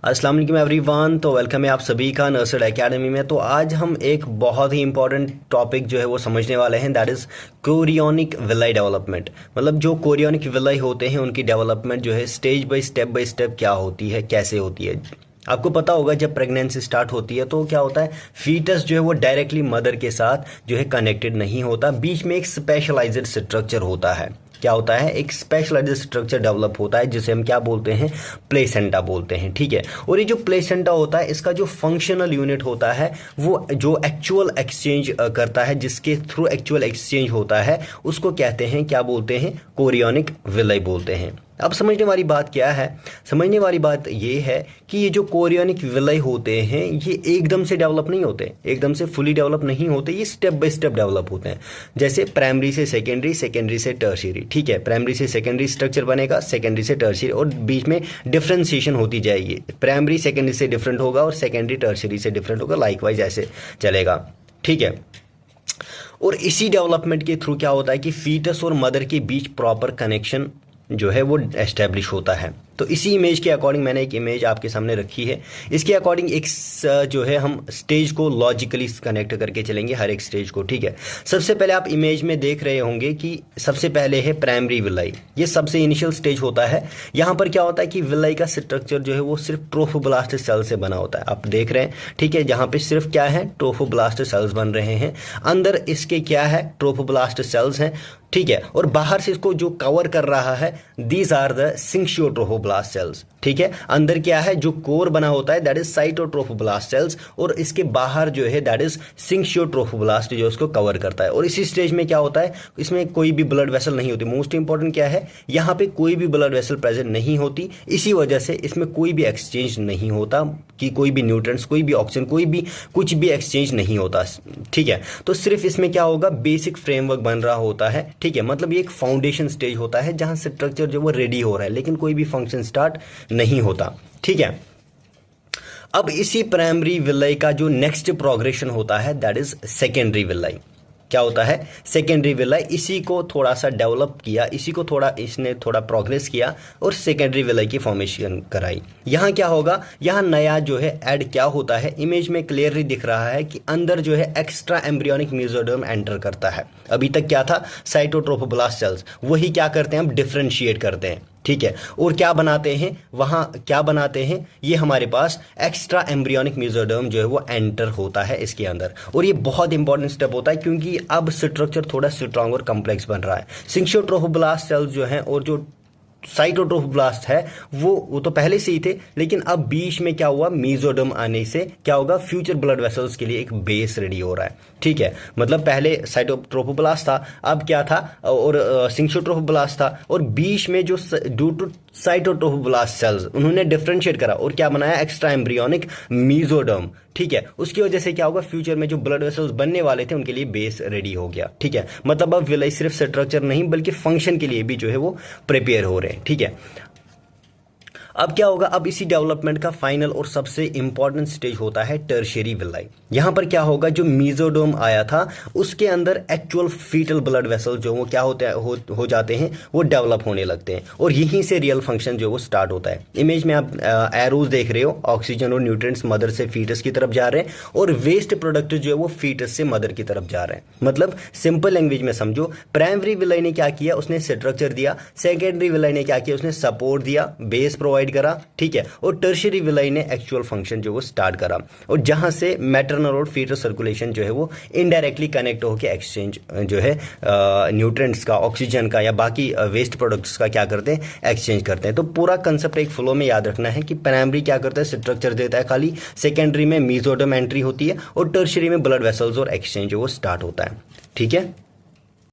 अस्सलाम वालेकुम एवरीवन। तो वेलकम है आप सभी का नर्सरी एकेडमी में। तो आज हम एक बहुत ही इंपॉर्टेंट टॉपिक जो है वो समझने वाले हैं, that is chorionic villi development. मतलब जो कोरियोनिक विलाई होते हैं उनकी डेवलपमेंट जो है बाय स्टेप क्या होती है, कैसे होती है। आपको पता होगा जब प्रेगनेंसी स्टार्ट होती है तो क्या होता है, फीटस जो है वो डायरेक्टली मदर के साथ जो है कनेक्टेड नहीं होता, बीच में एक स्पेशलाइज्ड स्ट्रक्चर होता है। क्या होता है, एक स्पेशलाइज्ड स्ट्रक्चर डेवलप होता है जिसे हम क्या बोलते हैं, प्लेसेंटा बोलते हैं। ठीक है, और ये जो प्लेसेंटा होता है इसका जो फंक्शनल यूनिट होता है वो जो एक्चुअल एक्सचेंज करता है, जिसके थ्रू एक्चुअल एक्सचेंज होता है, उसको कहते हैं, क्या बोलते हैं, कोरियोनिक विलाई बोलते हैं। अब समझने वाली बात क्या है, समझने वाली बात ये है कि ये जो कोरियोनिक विलाई होते हैं ये एकदम से डेवलप नहीं होते, एकदम से फुली डेवलप नहीं होते, ये स्टेप बाय स्टेप डेवलप होते हैं। जैसे प्राइमरी से सेकेंडरी, सेकेंडरी से टर्शियरी। ठीक है, प्राइमरी से सेकेंडरी स्ट्रक्चर बनेगा, सेकेंडरी से टर्शियरी, और बीच में डिफ्रेंसिएशन होती जाएगी। प्राइमरी सेकेंडरी से डिफरेंट होगा और सेकेंडरी टर्शियरी से डिफरेंट होगा, लाइकवाइज ऐसे चलेगा। ठीक है, और इसी डेवलपमेंट के थ्रू क्या होता है कि फीटस और मदर के बीच प्रॉपर कनेक्शन जो है वो एस्टेब्लिश होता है। तो इसी इमेज के अकॉर्डिंग मैंने एक इमेज आपके सामने रखी है, इसके अकॉर्डिंग एक जो है हम स्टेज को लॉजिकली कनेक्ट करके चलेंगे, हर एक स्टेज को। ठीक है, सबसे पहले आप इमेज में देख रहे होंगे कि सबसे पहले है प्राइमरी विलाई, ये सबसे इनिशियल स्टेज होता है। यहाँ पर क्या होता है कि विलाई का स्ट्रक्चर जो है वो सिर्फ ट्रोफोब्लास्ट सेल से बना होता है, आप देख रहे हैं। ठीक है, जहाँ पे सिर्फ क्या है, ट्रोफोब्लास्ट सेल्स बन रहे हैं, अंदर इसके क्या है, ट्रोफोब्लास्ट सेल्स हैं। ठीक है, और बाहर से इसको जो कवर कर रहा है, दीज आर द सिंक्शियोट्रोफोब्लास्ट सेल्स। ठीक है, अंदर क्या है, जो कोर बना होता है दैट इज साइटोट्रोफोब्लास्ट सेल्स, और इसके बाहर जो है दैट इज सिंक्शियोट्रोफोब्लास्ट जो उसको कवर करता है। और इसी स्टेज में क्या होता है, इसमें कोई भी ब्लड वेसल नहीं होती। मोस्ट इंपॉर्टेंट क्या है, यहाँ पे कोई भी ब्लड वेसल प्रेजेंट नहीं होती, इसी वजह से इसमें कोई भी एक्सचेंज नहीं होता, कि कोई भी न्यूट्रिएंट्स, कोई भी ऑक्सीजन, कोई भी कुछ भी एक्सचेंज नहीं होता। ठीक है, तो सिर्फ इसमें क्या होगा, बेसिक फ्रेमवर्क बन रहा होता है। ठीक है, मतलब ये एक फाउंडेशन स्टेज होता है जहां स्ट्रक्चर जो वो रेडी हो रहा है, लेकिन कोई भी फंक्शन स्टार्ट नहीं होता। ठीक है, अब इसी प्राइमरी विलाई का जो नेक्स्ट प्रोग्रेशन होता है दैट इज सेकेंडरी विलाई। क्या होता है, सेकेंडरी विलाई, इसी को थोड़ा सा डेवलप किया, इसी को थोड़ा इसने थोड़ा प्रोग्रेस किया और सेकेंडरी विलाई की फॉर्मेशन कराई। यहाँ क्या होगा, यहाँ नया जो है ऐड क्या होता है, इमेज में क्लियरली दिख रहा है कि अंदर जो है एक्स्ट्रा एम्ब्रियोनिक मेसोडर्म एंटर करता है। अभी तक क्या था, साइटोट्रोफोब्लास्ट सेल्स, वही क्या करते हैं, हम डिफ्रेंशिएट करते हैं। ठीक है, और क्या बनाते हैं, वहां क्या बनाते हैं, ये हमारे पास एक्स्ट्रा एम्ब्रियोनिक मेसोडर्म जो है वो एंटर होता है इसके अंदर। और ये बहुत इंपॉर्टेंट स्टेप होता है क्योंकि अब स्ट्रक्चर थोड़ा स्ट्रांग और कम्प्लेक्स बन रहा है। सिंक्शियोट्रोफोब्लास्ट सेल्स जो हैं और जो साइटोट्रोफोब्लास्ट है वो तो पहले से ही थे, लेकिन अब बीच में क्या हुआ, मेसोडर्म आने से क्या होगा, फ्यूचर ब्लड वेसल्स के लिए एक बेस रेडी हो रहा है। ठीक है, मतलब पहले साइटोट्रोफोब्लास्ट था, अब क्या था, और सिंक्शियोट्रोफोब्लास्ट था, और बीच में जो ड्यू टू साइटोट्रोफोब्लास्ट सेल्स उन्होंने डिफरेंशिएट करा और क्या बनाया, एक्स्ट्रा एम्ब्रियोनिक मेसोडर्म। ठीक है, उसकी वजह से क्या होगा, फ्यूचर में जो ब्लड वेसल्स बनने वाले थे उनके लिए बेस रेडी हो गया। ठीक है, मतलब अब विलाई सिर्फ स्ट्रक्चर नहीं बल्कि फंक्शन के लिए भी जो है वो प्रिपेयर हो रहे हैं। ठीक है, अब क्या होगा, अब इसी डेवलपमेंट का फाइनल और सबसे इंपॉर्टेंट स्टेज होता है टर्शियरी विलाई। यहां पर क्या होगा, जो मेसोडर्म आया था उसके अंदर एक्चुअल फीटल ब्लड वेसल जो वो क्या होते हैं, हो जाते हैं, वो डेवलप होने लगते हैं, और यहीं से रियल फंक्शन जो वो स्टार्ट होता है। इमेज में आप एरोज देख रहे हो, ऑक्सीजन और न्यूट्रिएंट्स मदर से फीटस की तरफ जा रहे हैं, और वेस्ट प्रोडक्ट जो है वो फीटस से मदर की तरफ जा रहे हैं। मतलब सिंपल लैंग्वेज में समझो, प्राइमरी विलाई ने क्या किया, उसने स्ट्रक्चर दिया, सेकेंडरी विलाई ने क्या किया, उसने सपोर्ट दिया, बेस प्रोवाइड करा। ठीक है, और टर्शियरी विलाई ने एक्चुअल फंक्शन जो वो स्टार्ट करा, और जहां से मैटरनल और फीटल सर्कुलेशन जो है वो इनडायरेक्टली कनेक्ट होकर एक्सचेंज जो है न्यूट्रिएंट्स का, ऑक्सीजन का या बाकी वेस्ट प्रोडक्ट्स का क्या करते हैं, एक्सचेंज करते हैं। तो पूरा कंसेप्ट एक फ्लो में याद रखना है कि प्राइमरी क्या करता है, स्ट्रक्चर देता है खाली, सेकेंडरी में मेसोडर्म एंट्री होती है, और टर्शियरी में ब्लड वेसल्स और एक्सचेंज जो वो स्टार्ट होता है। ठीक है।